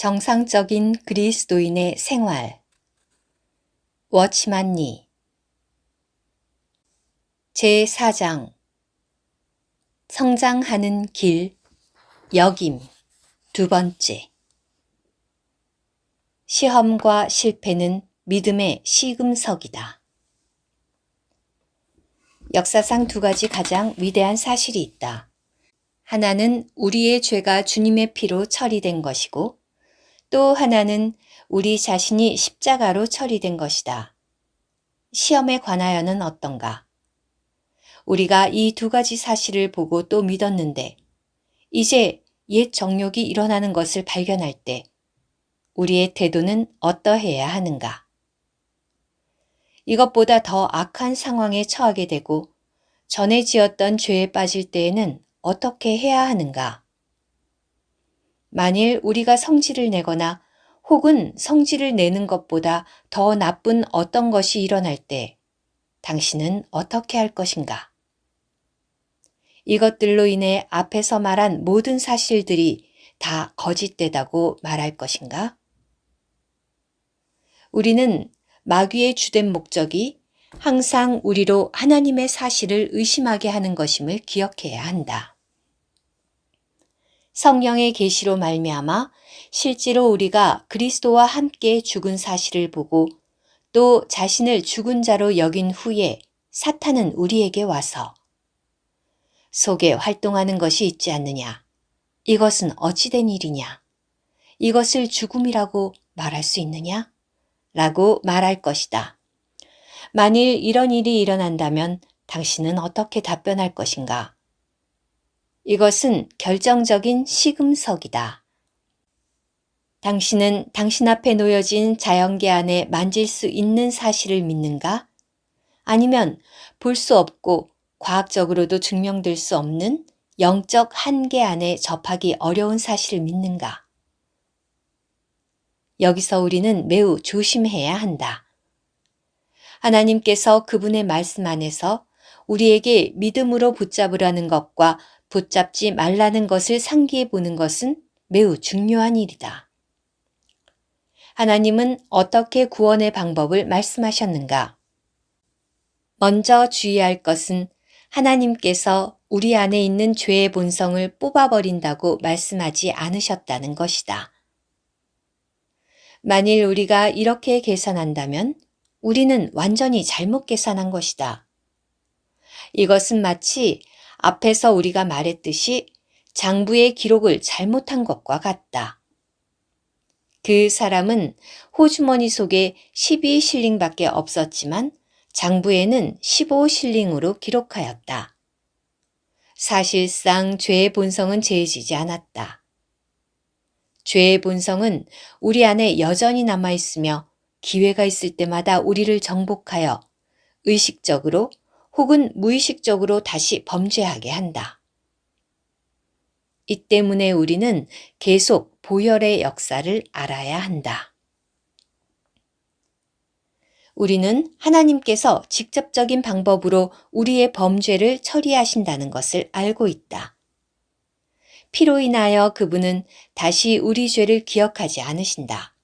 정상적인 그리스도인의 생활. 워치만니 제4장 성장하는 길 역임 두 번째. 시험과 실패는 믿음의 시금석이다. 역사상 두 가지 가장 위대한 사실이 있다. 하나는 우리의 죄가 주님의 피로 처리된 것이고, 또 하나는 우리 자신이 십자가로 처리된 것이다. 시험에 관하여는 어떤가? 우리가 이 두 가지 사실을 보고 또 믿었는데, 이제 옛 정욕이 일어나는 것을 발견할 때 우리의 태도는 어떠해야 하는가? 이것보다 더 악한 상황에 처하게 되고 전에 지었던 죄에 빠질 때에는 어떻게 해야 하는가? 만일 우리가 성질을 내거나 혹은 성질을 내는 것보다 더 나쁜 어떤 것이 일어날 때 당신은 어떻게 할 것인가? 이것들로 인해 앞에서 말한 모든 사실들이 다 거짓되다고 말할 것인가? 우리는 마귀의 주된 목적이 항상 우리로 하나님의 사실을 의심하게 하는 것임을 기억해야 한다. 성령의 계시로 말미암아 실제로 우리가 그리스도와 함께 죽은 사실을 보고 또 자신을 죽은 자로 여긴 후에 사탄은 우리에게 와서 속에 활동하는 것이 있지 않느냐? 이것은 어찌된 일이냐? 이것을 죽음이라고 말할 수 있느냐? 라고 말할 것이다. 만일 이런 일이 일어난다면 당신은 어떻게 답변할 것인가? 이것은 결정적인 시금석이다. 당신은 당신 앞에 놓여진 자연계 안에 만질 수 있는 사실을 믿는가? 아니면 볼 수 없고 과학적으로도 증명될 수 없는 영적 한계 안에 접하기 어려운 사실을 믿는가? 여기서 우리는 매우 조심해야 한다. 하나님께서 그분의 말씀 안에서 우리에게 믿음으로 붙잡으라는 것과 붙잡지 말라는 것을 상기해 보는 것은 매우 중요한 일이다. 하나님은 어떻게 구원의 방법을 말씀하셨는가? 먼저 주의할 것은 하나님께서 우리 안에 있는 죄의 본성을 뽑아버린다고 말씀하지 않으셨다는 것이다. 만일 우리가 이렇게 계산한다면 우리는 완전히 잘못 계산한 것이다. 이것은 마치 앞에서 우리가 말했듯이 장부의 기록을 잘못한 것과 같다. 그 사람은 호주머니 속에 12실링밖에 없었지만 장부에는 15실링으로 기록하였다. 사실상 죄의 본성은 재해지지 않았다. 죄의 본성은 우리 안에 여전히 남아있으며 기회가 있을 때마다 우리를 정복하여 의식적으로 혹은 무의식적으로 다시 범죄하게 한다. 이 때문에 우리는 계속 보혈의 역사를 알아야 한다. 우리는 하나님께서 직접적인 방법으로 우리의 범죄를 처리하신다는 것을 알고 있다. 피로 인하여 그분은 다시 우리 죄를 기억하지 않으신다.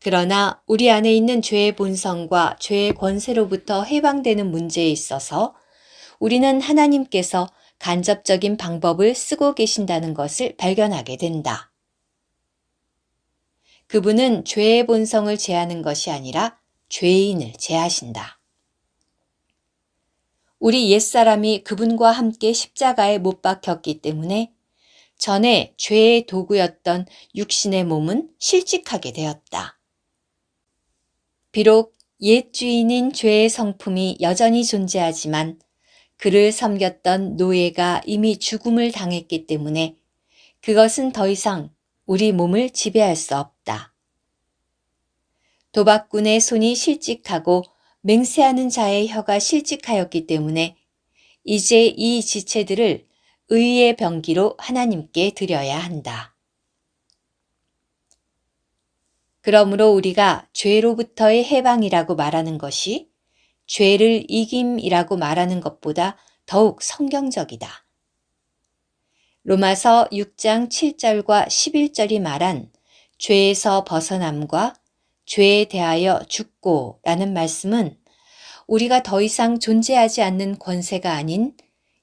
그러나 우리 안에 있는 죄의 본성과 죄의 권세로부터 해방되는 문제에 있어서 우리는 하나님께서 간접적인 방법을 쓰고 계신다는 것을 발견하게 된다. 그분은 죄의 본성을 제하는 것이 아니라 죄인을 제하신다. 우리 옛사람이 그분과 함께 십자가에 못 박혔기 때문에 전에 죄의 도구였던 육신의 몸은 실직하게 되었다. 비록 옛 주인인 죄의 성품이 여전히 존재하지만 그를 섬겼던 노예가 이미 죽음을 당했기 때문에 그것은 더 이상 우리 몸을 지배할 수 없다. 도박꾼의 손이 실직하고 맹세하는 자의 혀가 실직하였기 때문에 이제 이 지체들을 의의 병기로 하나님께 드려야 한다. 그러므로 우리가 죄로부터의 해방이라고 말하는 것이 죄를 이김이라고 말하는 것보다 더욱 성경적이다. 로마서 6장 7절과 11절이 말한 죄에서 벗어남과 죄에 대하여 죽고 라는 말씀은 우리가 더 이상 존재하지 않는 권세가 아닌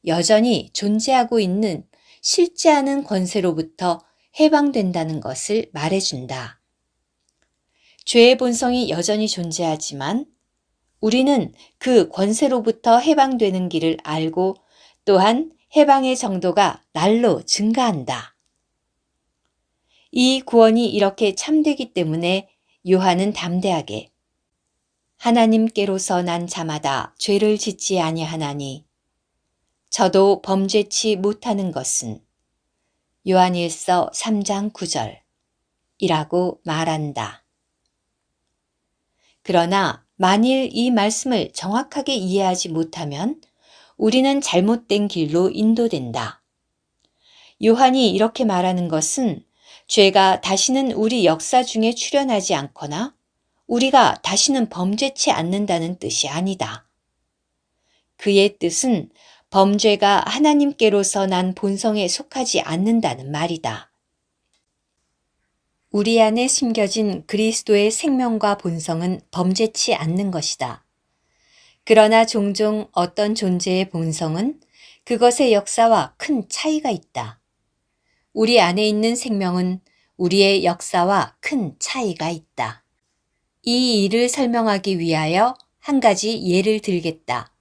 여전히 존재하고 있는 실제하는 권세로부터 해방된다는 것을 말해준다. 죄의 본성이 여전히 존재하지만 우리는 그 권세로부터 해방되는 길을 알고 또한 해방의 정도가 날로 증가한다. 이 구원이 이렇게 참되기 때문에 요한은 담대하게 하나님께로서 난 자마다 죄를 짓지 아니하나니 저도 범죄치 못하는 것은 요한일서 3장 9절 이라고 말한다. 그러나 만일 이 말씀을 정확하게 이해하지 못하면 우리는 잘못된 길로 인도된다. 요한이 이렇게 말하는 것은 죄가 다시는 우리 역사 중에 출현하지 않거나 우리가 다시는 범죄치 않는다는 뜻이 아니다. 그의 뜻은 범죄가 하나님께로서 난 본성에 속하지 않는다는 말이다. 우리 안에 심겨진 그리스도의 생명과 본성은 범죄치 않는 것이다. 그러나 종종 어떤 존재의 본성은 그것의 역사와 큰 차이가 있다. 우리 안에 있는 생명은 우리의 역사와 큰 차이가 있다. 이 일을 설명하기 위하여 한 가지 예를 들겠다.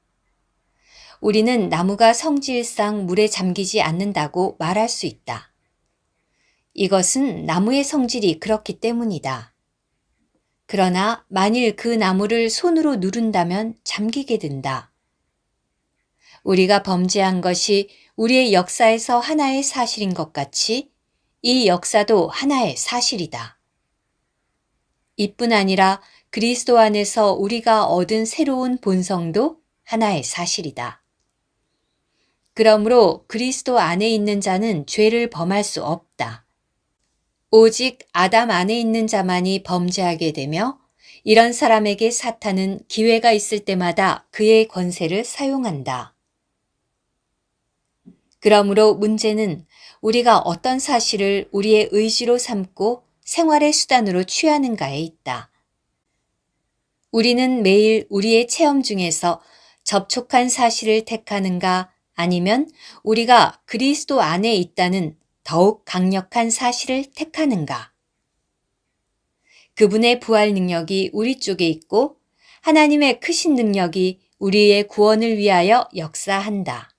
우리는 나무가 성질상 물에 잠기지 않는다고 말할 수 있다. 이것은 나무의 성질이 그렇기 때문이다. 그러나 만일 그 나무를 손으로 누른다면 잠기게 된다. 우리가 범죄한 것이 우리의 역사에서 하나의 사실인 것 같이 이 역사도 하나의 사실이다. 이뿐 아니라 그리스도 안에서 우리가 얻은 새로운 본성도 하나의 사실이다. 그러므로 그리스도 안에 있는 자는 죄를 범할 수 없다. 오직 아담 안에 있는 자만이 범죄하게 되며 이런 사람에게 사탄은 기회가 있을 때마다 그의 권세를 사용한다. 그러므로 문제는 우리가 어떤 사실을 우리의 의지로 삼고 생활의 수단으로 취하는가에 있다. 우리는 매일 우리의 체험 중에서 접촉한 사실을 택하는가 아니면 우리가 그리스도 안에 있다는 더욱 강력한 사실을 택하는가? 그분의 부활 능력이 우리 쪽에 있고 하나님의 크신 능력이 우리의 구원을 위하여 역사한다.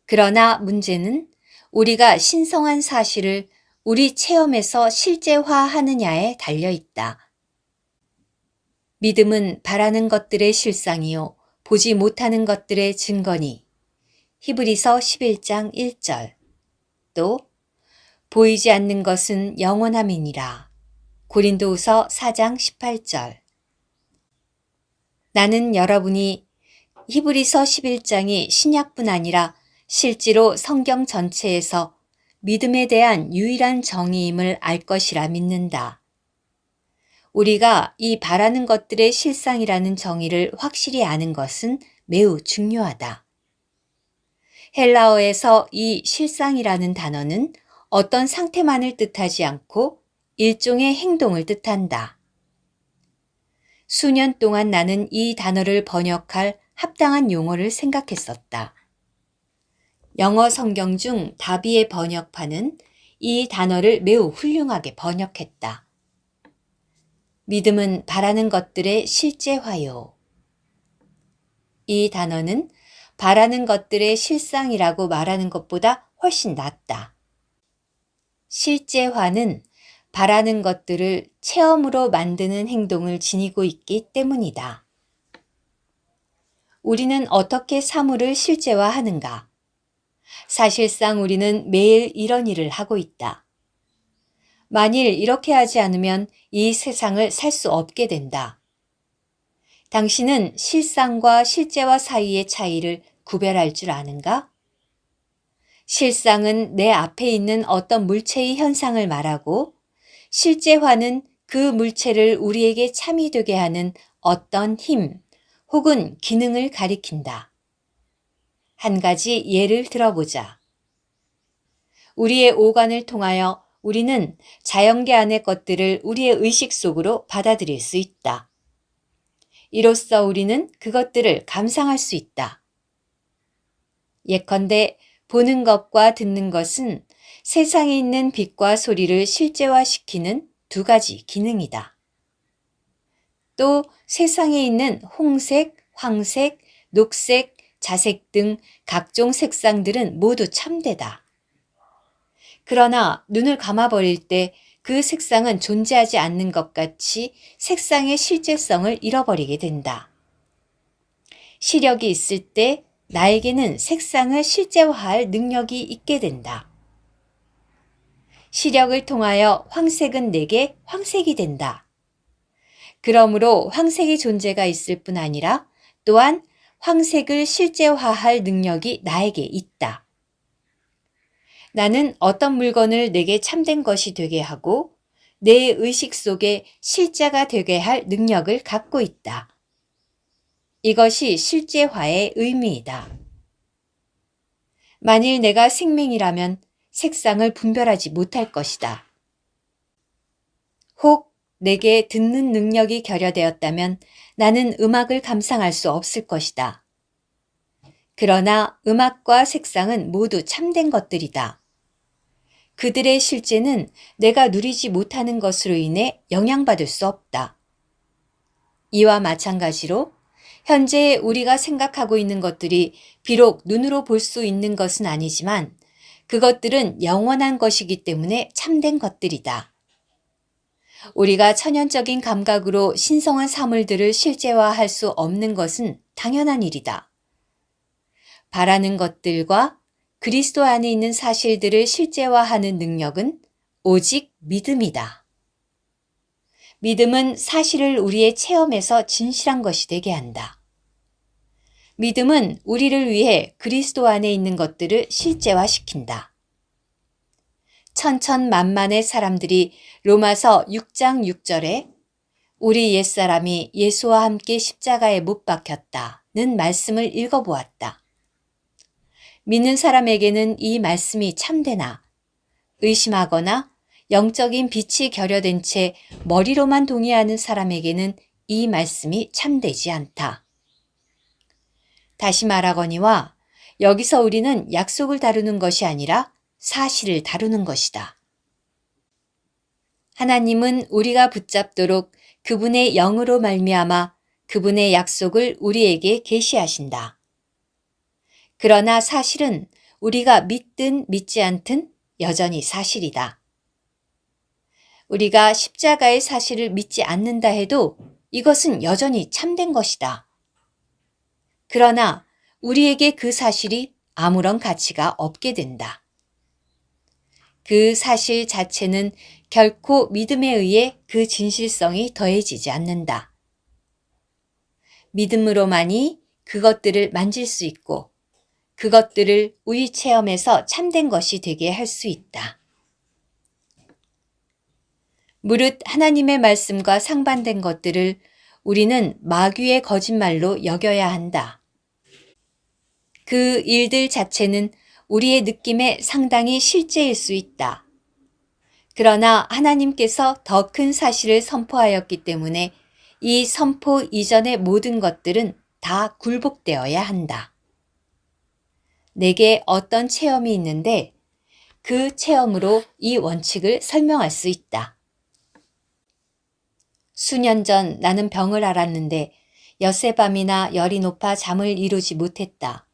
그러나 문제는 우리가 신성한 사실을 우리 체험에서 실제화하느냐에 달려 있다. 믿음은 바라는 것들의 실상이요 보지 못하는 것들의 증거니. 히브리서 11장 1절. 또 보이지 않는 것은 영원함이니라. 고린도후서 4장 18절. 나는 여러분이 히브리서 11장이 신약뿐 아니라 실제로 성경 전체에서 믿음에 대한 유일한 정의임을 알 것이라 믿는다. 우리가 이 바라는 것들의 실상이라는 정의를 확실히 아는 것은 매우 중요하다. 헬라어에서 이 실상이라는 단어는 어떤 상태만을 뜻하지 않고 일종의 행동을 뜻한다. 수년 동안 나는 이 단어를 번역할 합당한 용어를 생각했었다. 영어 성경 중 다비의 번역판은 이 단어를 매우 훌륭하게 번역했다. 믿음은 바라는 것들의 실제화요. 이 단어는 바라는 것들의 실상이라고 말하는 것보다 훨씬 낫다. 실제화는 바라는 것들을 체험으로 만드는 행동을 지니고 있기 때문이다. 우리는 어떻게 사물을 실제화하는가? 사실상 우리는 매일 이런 일을 하고 있다. 만일 이렇게 하지 않으면 이 세상을 살 수 없게 된다. 당신은 실상과 실제화 사이의 차이를 구별할 줄 아는가? 실상은 내 앞에 있는 어떤 물체의 현상을 말하고 실제화는 그 물체를 우리에게 참이 되게 하는 어떤 힘 혹은 기능을 가리킨다. 한 가지 예를 들어보자. 우리의 오감을 통하여 우리는 자연계 안의 것들을 우리의 의식 속으로 받아들일 수 있다. 이로써 우리는 그것들을 감상할 수 있다. 예컨대 보는 것과 듣는 것은 세상에 있는 빛과 소리를 실제화시키는 두 가지 기능이다. 또 세상에 있는 홍색, 황색, 녹색, 자색 등 각종 색상들은 모두 참되다. 그러나 눈을 감아버릴 때 그 색상은 존재하지 않는 것 같이 색상의 실제성을 잃어버리게 된다. 시력이 있을 때 나에게는 색상을 실제화할 능력이 있게 된다. 시력을 통하여 황색은 내게 황색이 된다. 그러므로 황색의 존재가 있을 뿐 아니라 또한 황색을 실제화할 능력이 나에게 있다. 나는 어떤 물건을 내게 참된 것이 되게 하고 내 의식 속에 실제가 되게 할 능력을 갖고 있다. 이것이 실제화의 의미이다. 만일 내가 생명이라면 색상을 분별하지 못할 것이다. 혹 내게 듣는 능력이 결여되었다면 나는 음악을 감상할 수 없을 것이다. 그러나 음악과 색상은 모두 참된 것들이다. 그들의 실제는 내가 누리지 못하는 것으로 인해 영향받을 수 없다. 이와 마찬가지로 현재 우리가 생각하고 있는 것들이 비록 눈으로 볼 수 있는 것은 아니지만 그것들은 영원한 것이기 때문에 참된 것들이다. 우리가 천연적인 감각으로 신성한 사물들을 실제화할 수 없는 것은 당연한 일이다. 바라는 것들과 그리스도 안에 있는 사실들을 실제화하는 능력은 오직 믿음이다. 믿음은 사실을 우리의 체험에서 진실한 것이 되게 한다. 믿음은 우리를 위해 그리스도 안에 있는 것들을 실제화시킨다. 천천만만의 사람들이 로마서 6장 6절에 우리 옛사람이 예수와 함께 십자가에 못 박혔다는 말씀을 읽어보았다. 믿는 사람에게는 이 말씀이 참되나 의심하거나 영적인 빛이 결여된 채 머리로만 동의하는 사람에게는 이 말씀이 참되지 않다. 다시 말하거니와 여기서 우리는 약속을 다루는 것이 아니라 사실을 다루는 것이다. 하나님은 우리가 붙잡도록 그분의 영으로 말미암아 그분의 약속을 우리에게 계시하신다. 그러나 사실은 우리가 믿든 믿지 않든 여전히 사실이다. 우리가 십자가의 사실을 믿지 않는다 해도 이것은 여전히 참된 것이다. 그러나 우리에게 그 사실이 아무런 가치가 없게 된다. 그 사실 자체는 결코 믿음에 의해 그 진실성이 더해지지 않는다. 믿음으로만이 그것들을 만질 수 있고 그것들을 우리 체험에서 참된 것이 되게 할 수 있다. 무릇 하나님의 말씀과 상반된 것들을 우리는 마귀의 거짓말로 여겨야 한다. 그 일들 자체는 우리의 느낌에 상당히 실제일 수 있다. 그러나 하나님께서 더 큰 사실을 선포하였기 때문에 이 선포 이전의 모든 것들은 다 굴복되어야 한다. 내게 어떤 체험이 있는데 그 체험으로 이 원칙을 설명할 수 있다. 수년 전 나는 병을 앓았는데 엿새 밤이나 열이 높아 잠을 이루지 못했다.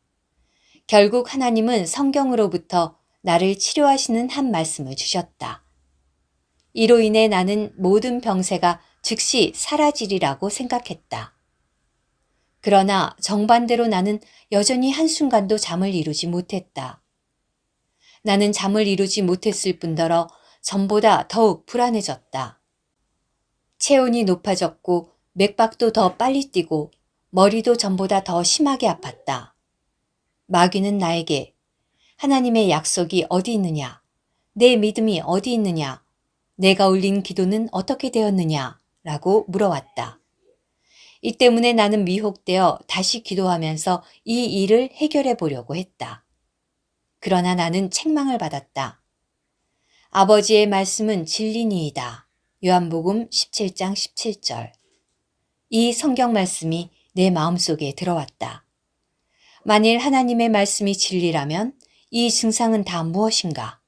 결국 하나님은 성경으로부터 나를 치료하시는 한 말씀을 주셨다. 이로 인해 나는 모든 병세가 즉시 사라지리라고 생각했다. 그러나 정반대로 나는 여전히 한순간도 잠을 이루지 못했다. 나는 잠을 이루지 못했을 뿐더러 전보다 더욱 불안해졌다. 체온이 높아졌고 맥박도 더 빨리 뛰고 머리도 전보다 더 심하게 아팠다. 마귀는 나에게 하나님의 약속이 어디 있느냐? 내 믿음이 어디 있느냐? 내가 올린 기도는 어떻게 되었느냐? 라고 물어왔다. 이 때문에 나는 미혹되어 다시 기도하면서 이 일을 해결해 보려고 했다. 그러나 나는 책망을 받았다. 아버지의 말씀은 진리니이다. 요한복음 17장 17절. 이 성경 말씀이 내 마음속에 들어왔다. 만일 하나님의 말씀이 진리라면 이 증상은 다 무엇인가?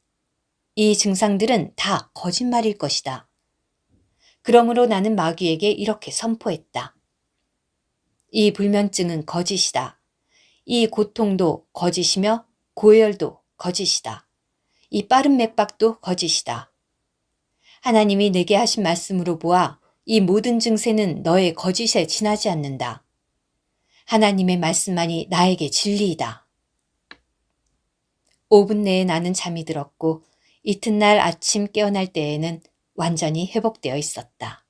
이 증상들은 다 거짓말일 것이다. 그러므로 나는 마귀에게 이렇게 선포했다. 이 불면증은 거짓이다. 이 고통도 거짓이며 고열도 거짓이다. 이 빠른 맥박도 거짓이다. 하나님이 내게 하신 말씀으로 보아 이 모든 증세는 너의 거짓에 지나지 않는다. 하나님의 말씀만이 나에게 진리이다. 5분 내에 나는 잠이 들었고 이튿날 아침 깨어날 때에는 완전히 회복되어 있었다.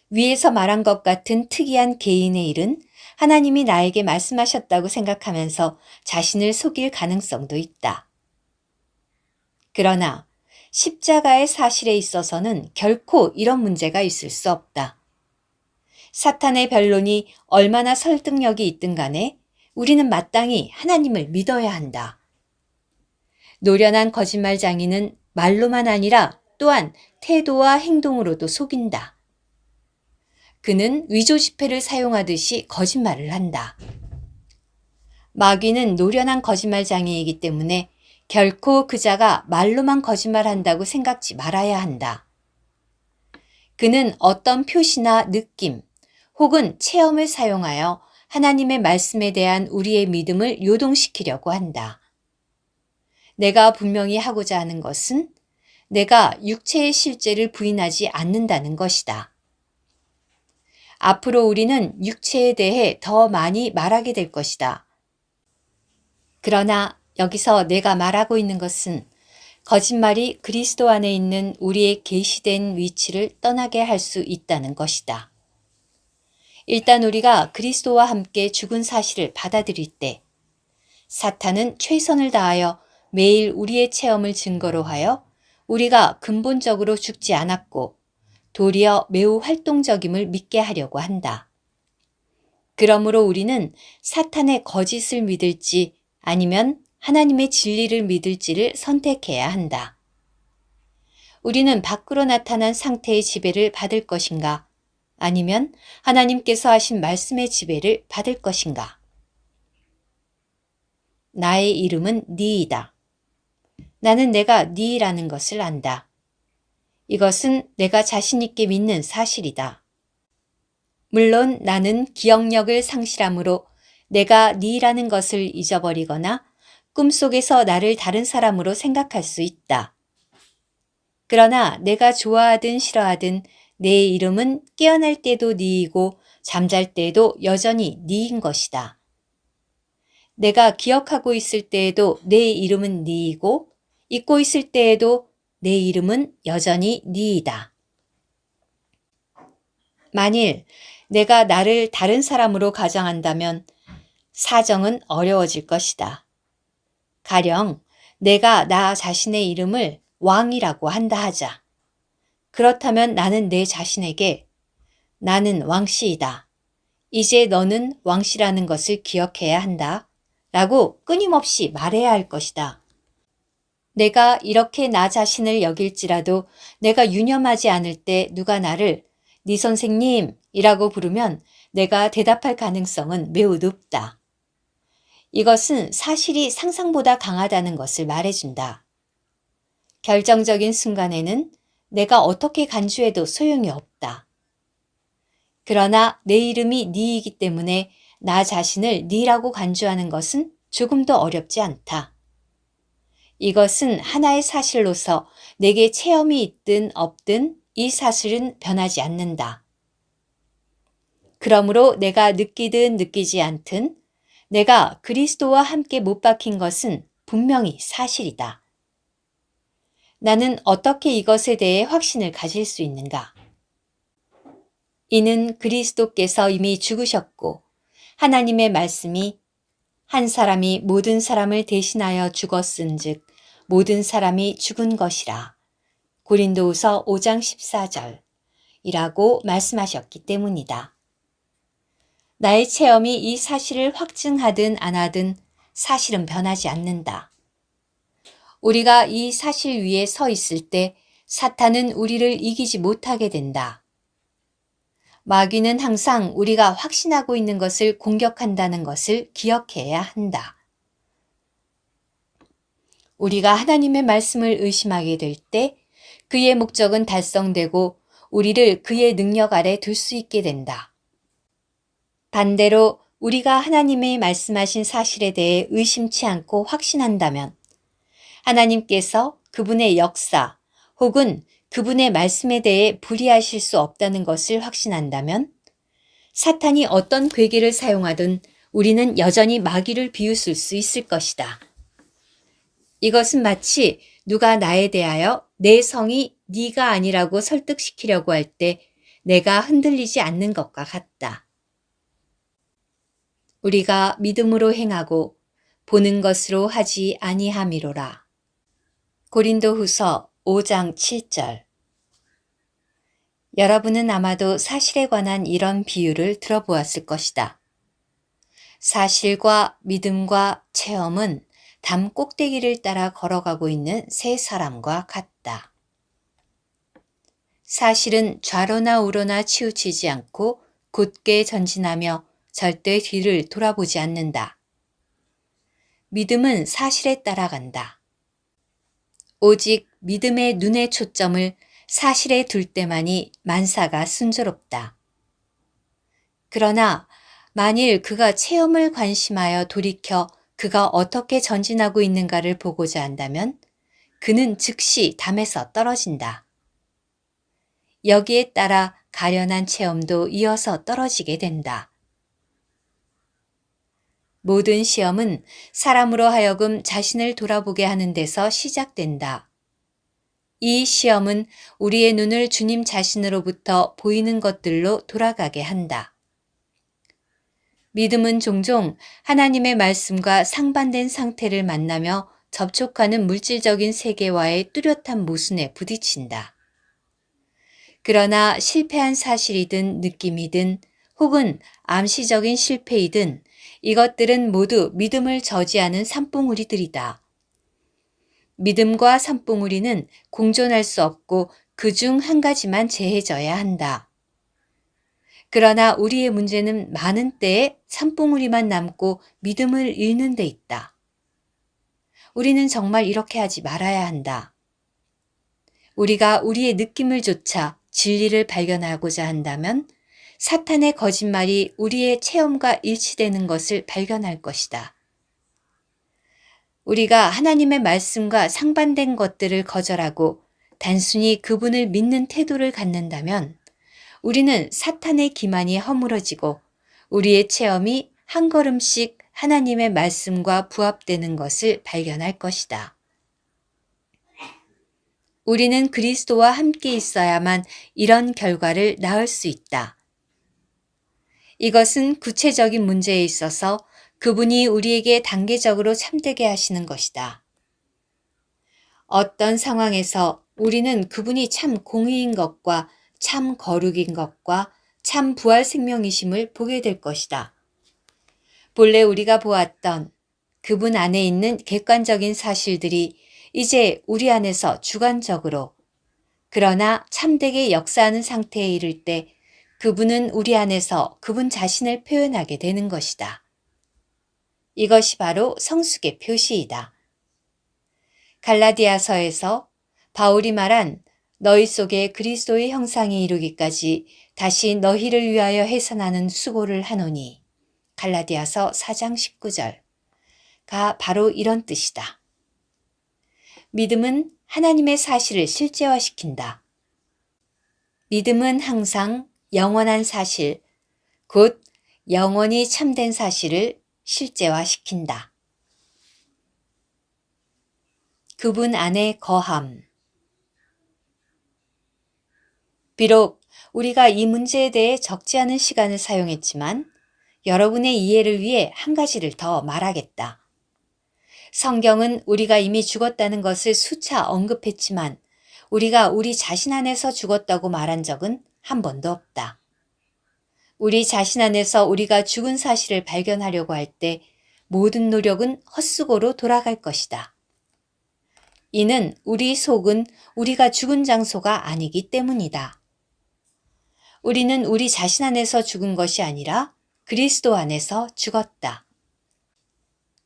위에서 말한 것 같은 특이한 개인의 일은 하나님이 나에게 말씀하셨다고 생각하면서 자신을 속일 가능성도 있다. 그러나 십자가의 사실에 있어서는 결코 이런 문제가 있을 수 없다. 사탄의 변론이 얼마나 설득력이 있든 간에 우리는 마땅히 하나님을 믿어야 한다. 노련한 거짓말장이는 말로만 아니라 또한 태도와 행동으로도 속인다. 그는 위조지폐를 사용하듯이 거짓말을 한다. 마귀는 노련한 거짓말장이이기 때문에 결코 그자가 말로만 거짓말한다고 생각지 말아야 한다. 그는 어떤 표시나 느낌 혹은 체험을 사용하여 하나님의 말씀에 대한 우리의 믿음을 요동시키려고 한다. 내가 분명히 하고자 하는 것은 내가 육체의 실제를 부인하지 않는다는 것이다. 앞으로 우리는 육체에 대해 더 많이 말하게 될 것이다. 그러나 여기서 내가 말하고 있는 것은 거짓말이 그리스도 안에 있는 우리의 계시된 위치를 떠나게 할 수 있다는 것이다. 일단 우리가 그리스도와 함께 죽은 사실을 받아들일 때 사탄은 최선을 다하여 매일 우리의 체험을 증거로 하여 우리가 근본적으로 죽지 않았고 도리어 매우 활동적임을 믿게 하려고 한다. 그러므로 우리는 사탄의 거짓을 믿을지 아니면 하나님의 진리를 믿을지를 선택해야 한다. 우리는 밖으로 나타난 상태의 지배를 받을 것인가? 아니면 하나님께서 하신 말씀의 지배를 받을 것인가? 나의 이름은 니이다. 나는 내가 니라는 것을 안다. 이것은 내가 자신 있게 믿는 사실이다. 물론 나는 기억력을 상실함으로 내가 니라는 것을 잊어버리거나 꿈속에서 나를 다른 사람으로 생각할 수 있다. 그러나 내가 좋아하든 싫어하든 내 이름은 깨어날 때도 니이고 잠잘 때도 여전히 니인 것이다. 내가 기억하고 있을 때에도 내 이름은 니이고 잊고 있을 때에도 내 이름은 여전히 니이다. 만일 내가 나를 다른 사람으로 가정한다면 사정은 어려워질 것이다. 가령 내가 나 자신의 이름을 왕이라고 한다 하자. 그렇다면 나는 내 자신에게 나는 왕씨이다. 이제 너는 왕씨라는 것을 기억해야 한다. 라고 끊임없이 말해야 할 것이다. 내가 이렇게 나 자신을 여길지라도 내가 유념하지 않을 때 누가 나를 네 선생님이라고 부르면 내가 대답할 가능성은 매우 높다. 이것은 사실이 상상보다 강하다는 것을 말해준다. 결정적인 순간에는 내가 어떻게 간주해도 소용이 없다. 그러나 내 이름이 니이기 때문에 나 자신을 니라고 간주하는 것은 조금 더 어렵지 않다. 이것은 하나의 사실로서 내게 체험이 있든 없든 이 사실은 변하지 않는다. 그러므로 내가 느끼든 느끼지 않든 내가 그리스도와 함께 못 박힌 것은 분명히 사실이다. 나는 어떻게 이것에 대해 확신을 가질 수 있는가? 이는 그리스도께서 이미 죽으셨고 하나님의 말씀이 한 사람이 모든 사람을 대신하여 죽었은즉 모든 사람이 죽은 것이라. 고린도후서 5장 14절 이라고 말씀하셨기 때문이다. 나의 체험이 이 사실을 확증하든 안 하든 사실은 변하지 않는다. 우리가 이 사실 위에 서 있을 때 사탄은 우리를 이기지 못하게 된다. 마귀는 항상 우리가 확신하고 있는 것을 공격한다는 것을 기억해야 한다. 우리가 하나님의 말씀을 의심하게 될 때 그의 목적은 달성되고 우리를 그의 능력 아래 둘 수 있게 된다. 반대로 우리가 하나님의 말씀하신 사실에 대해 의심치 않고 확신한다면 하나님께서 그분의 역사 혹은 그분의 말씀에 대해 불의하실 수 없다는 것을 확신한다면 사탄이 어떤 괴계를 사용하든 우리는 여전히 마귀를 비웃을 수 있을 것이다. 이것은 마치 누가 나에 대하여 내 성이 네가 아니라고 설득시키려고 할 때 내가 흔들리지 않는 것과 같다. 우리가 믿음으로 행하고 보는 것으로 하지 아니함이로라. 고린도후서 5장 7절. 여러분은 아마도 사실에 관한 이런 비유를 들어보았을 것이다. 사실과 믿음과 체험은 담 꼭대기를 따라 걸어가고 있는 세 사람과 같다. 사실은 좌로나 우로나 치우치지 않고 곧게 전진하며 절대 뒤를 돌아보지 않는다. 믿음은 사실에 따라간다. 오직 믿음의 눈의 초점을 사실에 둘 때만이 만사가 순조롭다. 그러나 만일 그가 체험을 관심하여 돌이켜 그가 어떻게 전진하고 있는가를 보고자 한다면 그는 즉시 담에서 떨어진다. 여기에 따라 가련한 체험도 이어서 떨어지게 된다. 모든 시험은 사람으로 하여금 자신을 돌아보게 하는 데서 시작된다. 이 시험은 우리의 눈을 주님 자신으로부터 보이는 것들로 돌아가게 한다. 믿음은 종종 하나님의 말씀과 상반된 상태를 만나며 접촉하는 물질적인 세계와의 뚜렷한 모순에 부딪힌다. 그러나 실패한 사실이든 느낌이든 혹은 암시적인 실패이든 이것들은 모두 믿음을 저지하는 산봉우리들이다. 믿음과 산봉우리는 공존할 수 없고 그중 한 가지만 제해져야 한다. 그러나 우리의 문제는 많은 때에 산봉우리만 남고 믿음을 잃는 데 있다. 우리는 정말 이렇게 하지 말아야 한다. 우리가 우리의 느낌을 좇아 진리를 발견하고자 한다면 사탄의 거짓말이 우리의 체험과 일치되는 것을 발견할 것이다. 우리가 하나님의 말씀과 상반된 것들을 거절하고 단순히 그분을 믿는 태도를 갖는다면 우리는 사탄의 기만이 허물어지고 우리의 체험이 한 걸음씩 하나님의 말씀과 부합되는 것을 발견할 것이다. 우리는 그리스도와 함께 있어야만 이런 결과를 낳을 수 있다. 이것은 구체적인 문제에 있어서 그분이 우리에게 단계적으로 참되게 하시는 것이다. 어떤 상황에서 우리는 그분이 참 공의인 것과 참 거룩인 것과 참 부활 생명이심을 보게 될 것이다. 본래 우리가 보았던 그분 안에 있는 객관적인 사실들이 이제 우리 안에서 주관적으로 그러나 참되게 역사하는 상태에 이를 때 그분은 우리 안에서 그분 자신을 표현하게 되는 것이다. 이것이 바로 성숙의 표시이다. 갈라디아서에서 바울이 말한 너희 속에 그리스도의 형상이 이루기까지 다시 너희를 위하여 해산하는 수고를 하노니 갈라디아서 4장 19절가 바로 이런 뜻이다. 믿음은 하나님의 사실을 실제화시킨다. 믿음은 항상 영원한 사실, 곧 영원히 참된 사실을 실제화시킨다. 그분 안에 거함. 비록 우리가 이 문제에 대해 적지 않은 시간을 사용했지만 여러분의 이해를 위해 한 가지를 더 말하겠다. 성경은 우리가 이미 죽었다는 것을 수차 언급했지만 우리가 우리 자신 안에서 죽었다고 말한 적은 한 번도 없다. 우리 자신 안에서 우리가 죽은 사실을 발견하려고 할 때 모든 노력은 헛수고로 돌아갈 것이다. 이는 우리 속은 우리가 죽은 장소가 아니기 때문이다. 우리는 우리 자신 안에서 죽은 것이 아니라 그리스도 안에서 죽었다.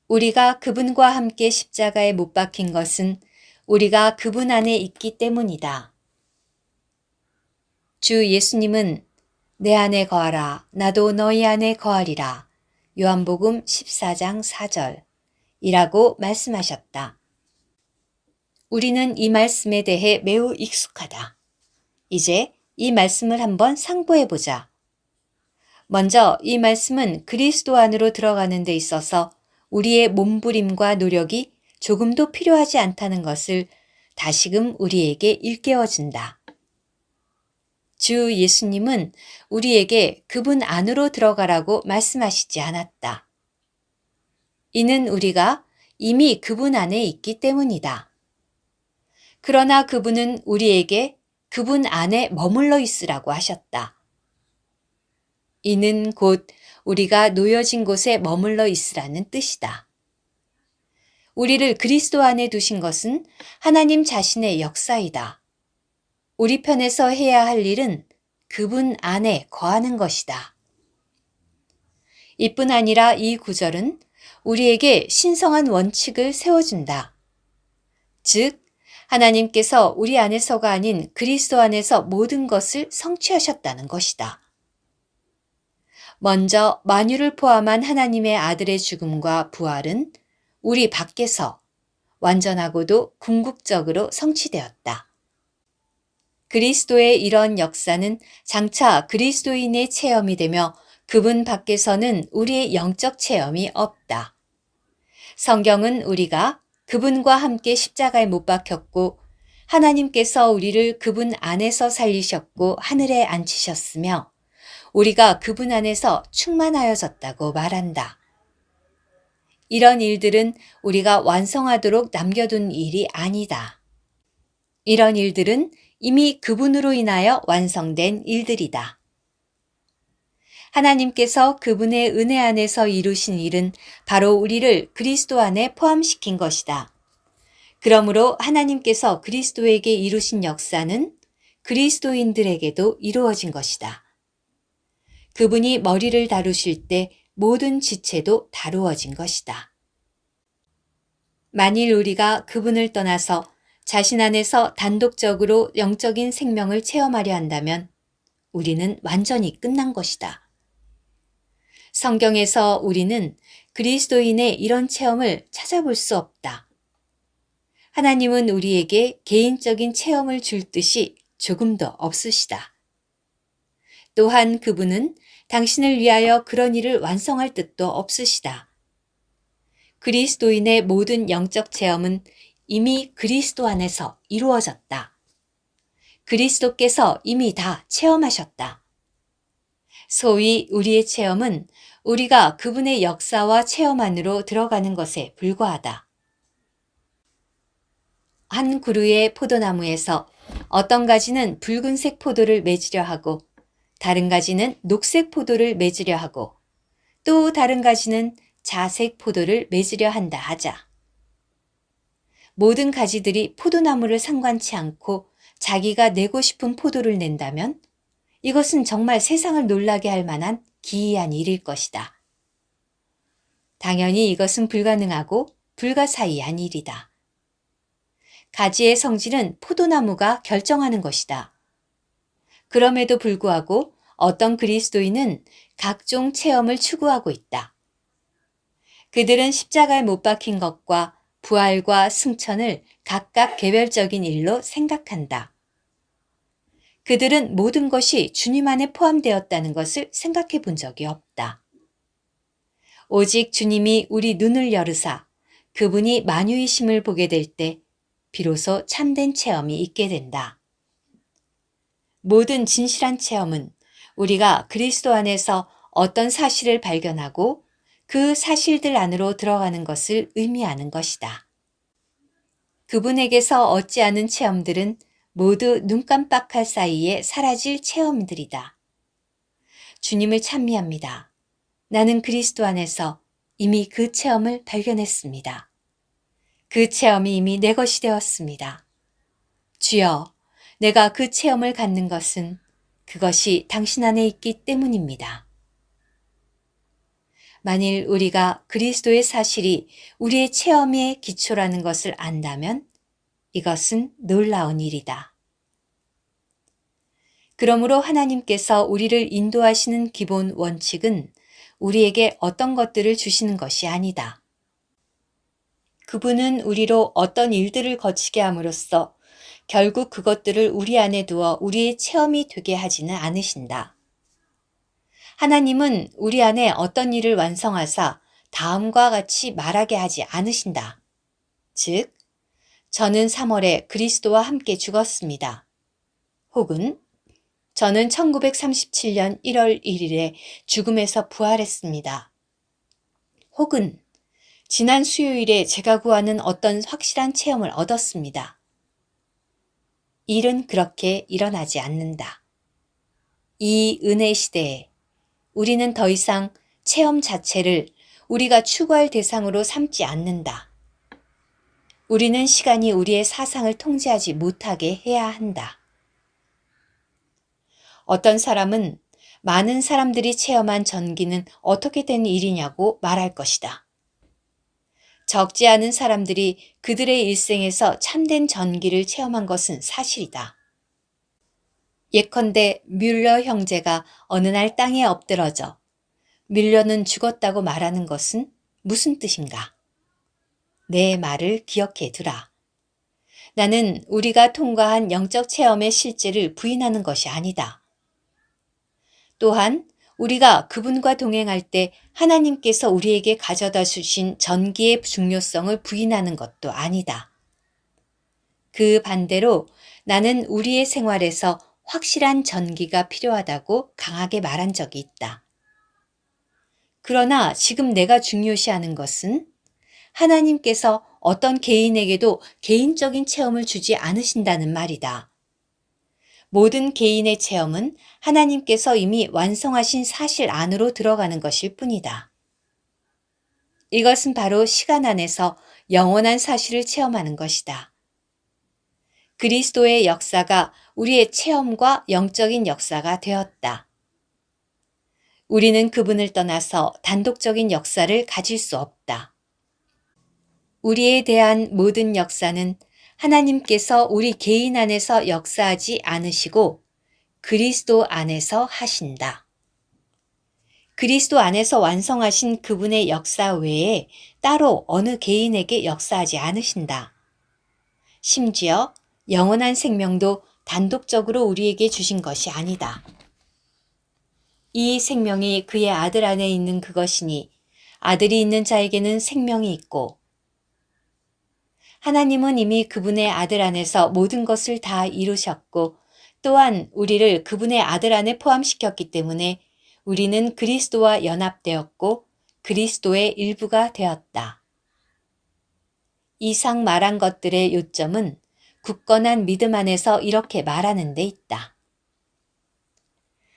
우리가 그분과 함께 십자가에 못 박힌 것은 우리가 그분 안에 있기 때문이다. 주 예수님은 내 안에 거하라, 나도 너희 안에 거하리라. 요한복음 14장 4절 이라고 말씀하셨다. 우리는 이 말씀에 대해 매우 익숙하다. 이제 이 말씀을 한번 상고해 보자. 먼저 이 말씀은 그리스도 안으로 들어가는 데 있어서 우리의 몸부림과 노력이 조금도 필요하지 않다는 것을 다시금 우리에게 일깨워준다. 주 예수님은 우리에게 그분 안으로 들어가라고 말씀하시지 않았다. 이는 우리가 이미 그분 안에 있기 때문이다. 그러나 그분은 우리에게 그분 안에 머물러 있으라고 하셨다. 이는 곧 우리가 놓여진 곳에 머물러 있으라는 뜻이다. 우리를 그리스도 안에 두신 것은 하나님 자신의 역사이다. 우리 편에서 해야 할 일은 그분 안에 거하는 것이다. 이뿐 아니라 이 구절은 우리에게 신성한 원칙을 세워준다. 즉, 하나님께서 우리 안에서가 아닌 그리스도 안에서 모든 것을 성취하셨다는 것이다. 먼저 만유를 포함한 하나님의 아들의 죽음과 부활은 우리 밖에서 완전하고도 궁극적으로 성취되었다. 그리스도의 이런 역사는 장차 그리스도인의 체험이 되며 그분 밖에서는 우리의 영적 체험이 없다. 성경은 우리가 그분과 함께 십자가에 못 박혔고 하나님께서 우리를 그분 안에서 살리셨고 하늘에 앉히셨으며 우리가 그분 안에서 충만하여졌다고 말한다. 이런 일들은 우리가 완성하도록 남겨둔 일이 아니다. 이런 일들은 이미 그분으로 인하여 완성된 일들이다. 하나님께서 그분의 은혜 안에서 이루신 일은 바로 우리를 그리스도 안에 포함시킨 것이다. 그러므로 하나님께서 그리스도에게 이루신 역사는 그리스도인들에게도 이루어진 것이다. 그분이 머리를 다루실 때 모든 지체도 다루어진 것이다. 만일 우리가 그분을 떠나서 자신 안에서 단독적으로 영적인 생명을 체험하려 한다면 우리는 완전히 끝난 것이다. 성경에서 우리는 그리스도인의 이런 체험을 찾아볼 수 없다. 하나님은 우리에게 개인적인 체험을 줄 뜻이 조금도 없으시다. 또한 그분은 당신을 위하여 그런 일을 완성할 뜻도 없으시다. 그리스도인의 모든 영적 체험은 이미 그리스도 안에서 이루어졌다. 그리스도께서 이미 다 체험하셨다. 소위 우리의 체험은 우리가 그분의 역사와 체험 안으로 들어가는 것에 불과하다. 한 그루의 포도나무에서 어떤 가지는 붉은색 포도를 맺으려 하고 다른 가지는 녹색 포도를 맺으려 하고 또 다른 가지는 자색 포도를 맺으려 한다 하자. 모든 가지들이 포도나무를 상관치 않고 자기가 내고 싶은 포도를 낸다면 이것은 정말 세상을 놀라게 할 만한 기이한 일일 것이다. 당연히 이것은 불가능하고 불가사의한 일이다. 가지의 성질은 포도나무가 결정하는 것이다. 그럼에도 불구하고 어떤 그리스도인은 각종 체험을 추구하고 있다. 그들은 십자가에 못 박힌 것과 부활과 승천을 각각 개별적인 일로 생각한다. 그들은 모든 것이 주님 안에 포함되었다는 것을 생각해 본 적이 없다. 오직 주님이 우리 눈을 열으사 그분이 만유이심을 보게 될 때 비로소 참된 체험이 있게 된다. 모든 진실한 체험은 우리가 그리스도 안에서 어떤 사실을 발견하고 그 사실들 안으로 들어가는 것을 의미하는 것이다. 그분에게서 얻지 않은 체험들은 모두 눈 깜빡할 사이에 사라질 체험들이다. 주님을 찬미합니다. 나는 그리스도 안에서 이미 그 체험을 발견했습니다. 그 체험이 이미 내 것이 되었습니다. 주여, 내가 그 체험을 갖는 것은 그것이 당신 안에 있기 때문입니다. 만일 우리가 그리스도의 사실이 우리의 체험의 기초라는 것을 안다면 이것은 놀라운 일이다. 그러므로 하나님께서 우리를 인도하시는 기본 원칙은 우리에게 어떤 것들을 주시는 것이 아니다. 그분은 우리로 어떤 일들을 거치게 함으로써 결국 그것들을 우리 안에 두어 우리의 체험이 되게 하지는 않으신다. 하나님은 우리 안에 어떤 일을 완성하사 다음과 같이 말하게 하지 않으신다. 즉, 저는 3월에 그리스도와 함께 죽었습니다. 혹은 저는 1937년 1월 1일에 죽음에서 부활했습니다. 혹은 지난 수요일에 제가 구하는 어떤 확실한 체험을 얻었습니다. 일은 그렇게 일어나지 않는다. 이 은혜 시대에 우리는 더 이상 체험 자체를 우리가 추구할 대상으로 삼지 않는다. 우리는 시간이 우리의 사상을 통제하지 못하게 해야 한다. 어떤 사람은 많은 사람들이 체험한 전기는 어떻게 된 일이냐고 말할 것이다. 적지 않은 사람들이 그들의 일생에서 참된 전기를 체험한 것은 사실이다. 예컨대 뮬러 형제가 어느 날 땅에 엎드러져 뮬러는 죽었다고 말하는 것은 무슨 뜻인가? 내 말을 기억해 두라. 나는 우리가 통과한 영적 체험의 실제를 부인하는 것이 아니다. 또한 우리가 그분과 동행할 때 하나님께서 우리에게 가져다 주신 전기의 중요성을 부인하는 것도 아니다. 그 반대로 나는 우리의 생활에서 확실한 전기가 필요하다고 강하게 말한 적이 있다. 그러나 지금 내가 중요시하는 것은 하나님께서 어떤 개인에게도 개인적인 체험을 주지 않으신다는 말이다. 모든 개인의 체험은 하나님께서 이미 완성하신 사실 안으로 들어가는 것일 뿐이다. 이것은 바로 시간 안에서 영원한 사실을 체험하는 것이다. 그리스도의 역사가 우리의 체험과 영적인 역사가 되었다. 우리는 그분을 떠나서 단독적인 역사를 가질 수 없다. 우리에 대한 모든 역사는 하나님께서 우리 개인 안에서 역사하지 않으시고 그리스도 안에서 하신다. 그리스도 안에서 완성하신 그분의 역사 외에 따로 어느 개인에게 역사하지 않으신다. 심지어 영원한 생명도 단독적으로 우리에게 주신 것이 아니다. 이 생명이 그의 아들 안에 있는 그것이니 아들이 있는 자에게는 생명이 있고 하나님은 이미 그분의 아들 안에서 모든 것을 다 이루셨고 또한 우리를 그분의 아들 안에 포함시켰기 때문에 우리는 그리스도와 연합되었고 그리스도의 일부가 되었다. 이상 말한 것들의 요점은 굳건한 믿음 안에서 이렇게 말하는 데 있다.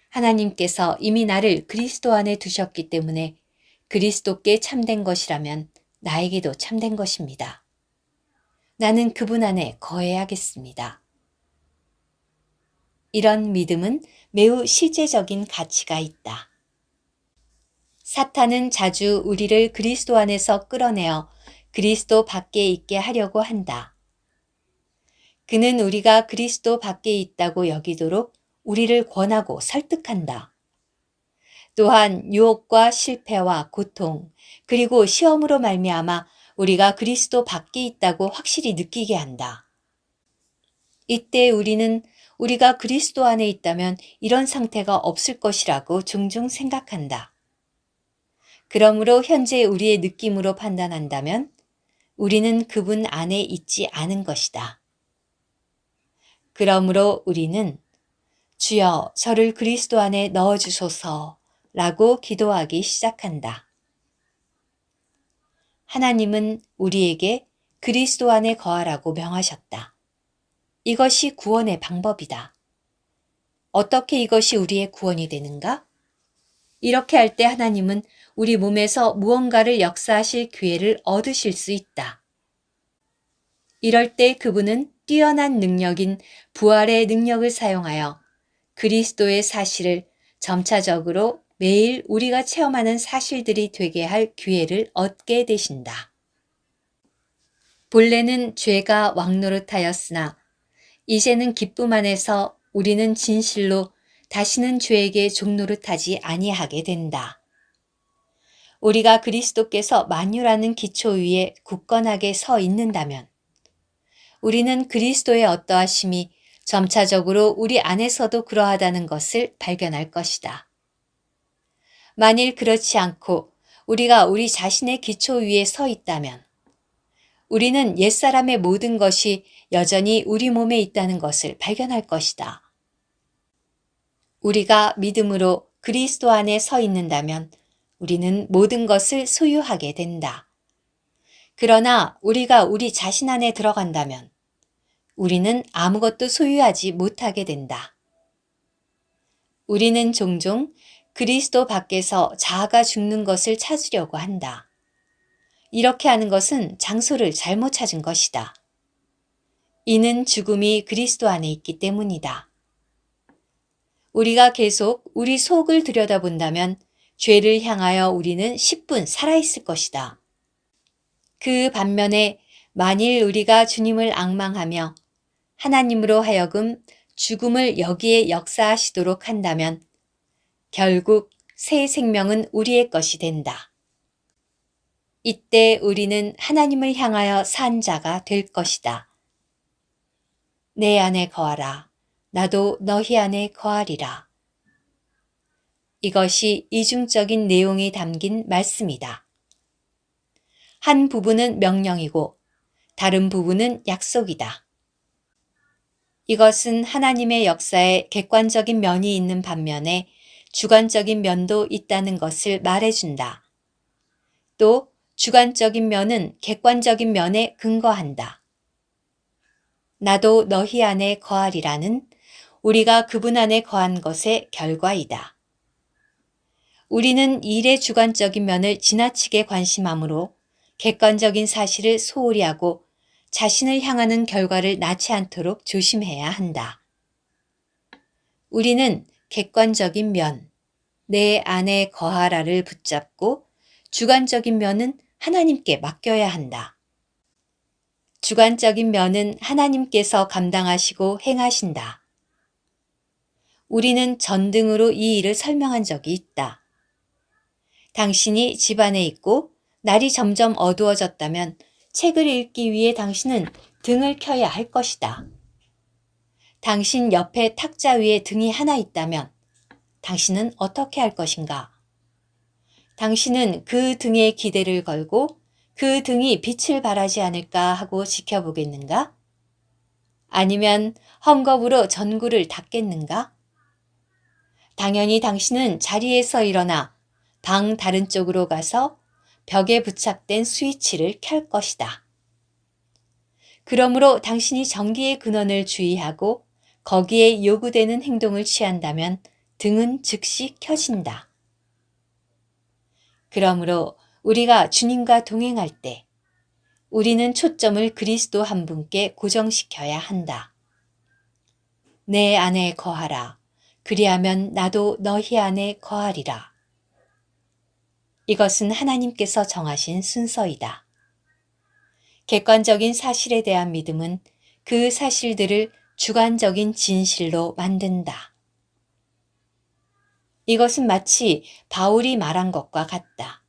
하나님께서 이미 나를 그리스도 안에 두셨기 때문에 그리스도께 참된 것이라면 나에게도 참된 것입니다. 나는 그분 안에 거해야겠습니다. 이런 믿음은 매우 실제적인 가치가 있다. 사탄은 자주 우리를 그리스도 안에서 끌어내어 그리스도 밖에 있게 하려고 한다. 그는 우리가 그리스도 밖에 있다고 여기도록 우리를 권하고 설득한다. 또한 유혹과 실패와 고통, 그리고 시험으로 말미암아 우리가 그리스도 밖에 있다고 확실히 느끼게 한다. 이때 우리는 우리가 그리스도 안에 있다면 이런 상태가 없을 것이라고 종종 생각한다. 그러므로 현재 우리의 느낌으로 판단한다면 우리는 그분 안에 있지 않은 것이다. 그러므로 우리는 주여 저를 그리스도 안에 넣어주소서 라고 기도하기 시작한다. 하나님은 우리에게 그리스도 안에 거하라고 명하셨다. 이것이 구원의 방법이다. 어떻게 이것이 우리의 구원이 되는가? 이렇게 할 때 하나님은 우리 몸에서 무언가를 역사하실 기회를 얻으실 수 있다. 이럴 때 그분은 뛰어난 능력인 부활의 능력을 사용하여 그리스도의 사실을 점차적으로 매일 우리가 체험하는 사실들이 되게 할 기회를 얻게 되신다. 본래는 죄가 왕노릇하였으나 이제는 기쁨 안에서 우리는 진실로 다시는 죄에게 종노릇하지 아니하게 된다. 우리가 그리스도께서 만유라는 기초 위에 굳건하게 서 있는다면 우리는 그리스도의 어떠하심이 점차적으로 우리 안에서도 그러하다는 것을 발견할 것이다. 만일 그렇지 않고 우리가 우리 자신의 기초 위에 서 있다면 우리는 옛사람의 모든 것이 여전히 우리 몸에 있다는 것을 발견할 것이다. 우리가 믿음으로 그리스도 안에 서 있는다면 우리는 모든 것을 소유하게 된다. 그러나 우리가 우리 자신 안에 들어간다면 우리는 아무것도 소유하지 못하게 된다. 우리는 종종 그리스도 밖에서 자아가 죽는 것을 찾으려고 한다. 이렇게 하는 것은 장소를 잘못 찾은 것이다. 이는 죽음이 그리스도 안에 있기 때문이다. 우리가 계속 우리 속을 들여다본다면 죄를 향하여 우리는 10분 살아있을 것이다. 그 반면에 만일 우리가 주님을 앙망하며 하나님으로 하여금 죽음을 여기에 역사하시도록 한다면 결국 새 생명은 우리의 것이 된다. 이때 우리는 하나님을 향하여 산 자가 될 것이다. 내 안에 거하라. 나도 너희 안에 거하리라. 이것이 이중적인 내용이 담긴 말씀이다. 한 부분은 명령이고 다른 부분은 약속이다. 이것은 하나님의 역사에 객관적인 면이 있는 반면에 주관적인 면도 있다는 것을 말해준다. 또 주관적인 면은 객관적인 면에 근거한다. 나도 너희 안에 거하리라는 우리가 그분 안에 거한 것의 결과이다. 우리는 일의 주관적인 면을 지나치게 관심하므로 객관적인 사실을 소홀히 하고 자신을 향하는 결과를 낳지 않도록 조심해야 한다. 우리는 객관적인 면, 내 안에 거하라를 붙잡고 주관적인 면은 하나님께 맡겨야 한다. 주관적인 면은 하나님께서 감당하시고 행하신다. 우리는 전등으로 이 일을 설명한 적이 있다. 당신이 집안에 있고 날이 점점 어두워졌다면 책을 읽기 위해 당신은 등을 켜야 할 것이다. 당신 옆에 탁자 위에 등이 하나 있다면 당신은 어떻게 할 것인가? 당신은 그 등에 기대를 걸고 그 등이 빛을 발하지 않을까 하고 지켜보겠는가? 아니면 헝겊으로 전구를 닦겠는가? 당연히 당신은 자리에서 일어나 방 다른 쪽으로 가서 벽에 부착된 스위치를 켤 것이다. 그러므로 당신이 전기의 근원을 주의하고 거기에 요구되는 행동을 취한다면 등은 즉시 켜진다. 그러므로 우리가 주님과 동행할 때 우리는 초점을 그리스도 한 분께 고정시켜야 한다. 내 안에 거하라. 그리하면 나도 너희 안에 거하리라. 이것은 하나님께서 정하신 순서이다. 객관적인 사실에 대한 믿음은 그 사실들을 주관적인 진실로 만든다. 이것은 마치 바울이 말한 것과 같다.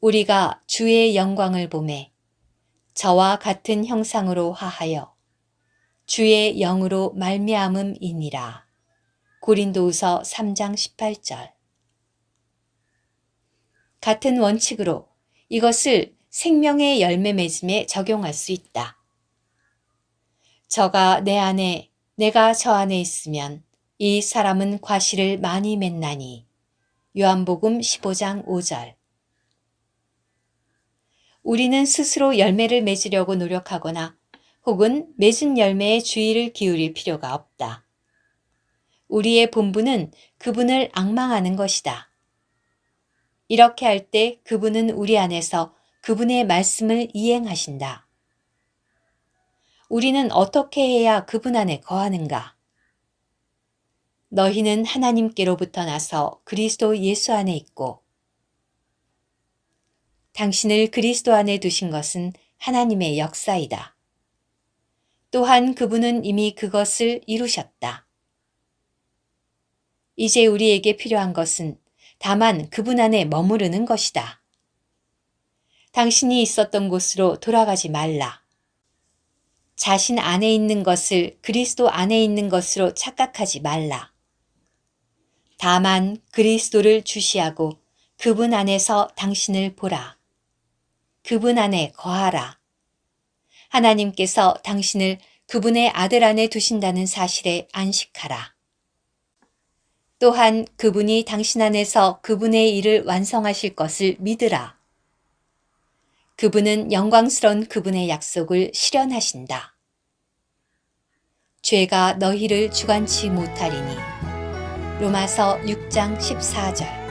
우리가 주의 영광을 보매 저와 같은 형상으로 화하여 주의 영으로 말미암음이니라. 고린도후서 3장 18절. 같은 원칙으로 이것을 생명의 열매 맺음에 적용할 수 있다. 저가 내 안에 내가 저 안에 있으면 이 사람은 과실을 많이 맺나니. 요한복음 15장 5절. 우리는 스스로 열매를 맺으려고 노력하거나 혹은 맺은 열매에 주의를 기울일 필요가 없다. 우리의 본분은 그분을 앙망하는 것이다. 이렇게 할 때 그분은 우리 안에서 그분의 말씀을 이행하신다. 우리는 어떻게 해야 그분 안에 거하는가? 너희는 하나님께로부터 나서 그리스도 예수 안에 있고 당신을 그리스도 안에 두신 것은 하나님의 역사이다. 또한 그분은 이미 그것을 이루셨다. 이제 우리에게 필요한 것은 다만 그분 안에 머무르는 것이다. 당신이 있었던 곳으로 돌아가지 말라. 자신 안에 있는 것을 그리스도 안에 있는 것으로 착각하지 말라. 다만 그리스도를 주시하고 그분 안에서 당신을 보라. 그분 안에 거하라. 하나님께서 당신을 그분의 아들 안에 두신다는 사실에 안식하라. 또한 그분이 당신 안에서 그분의 일을 완성하실 것을 믿으라. 그분은 영광스러운 그분의 약속을 실현하신다. 죄가 너희를 주관치 못하리니. 로마서 6장 14절.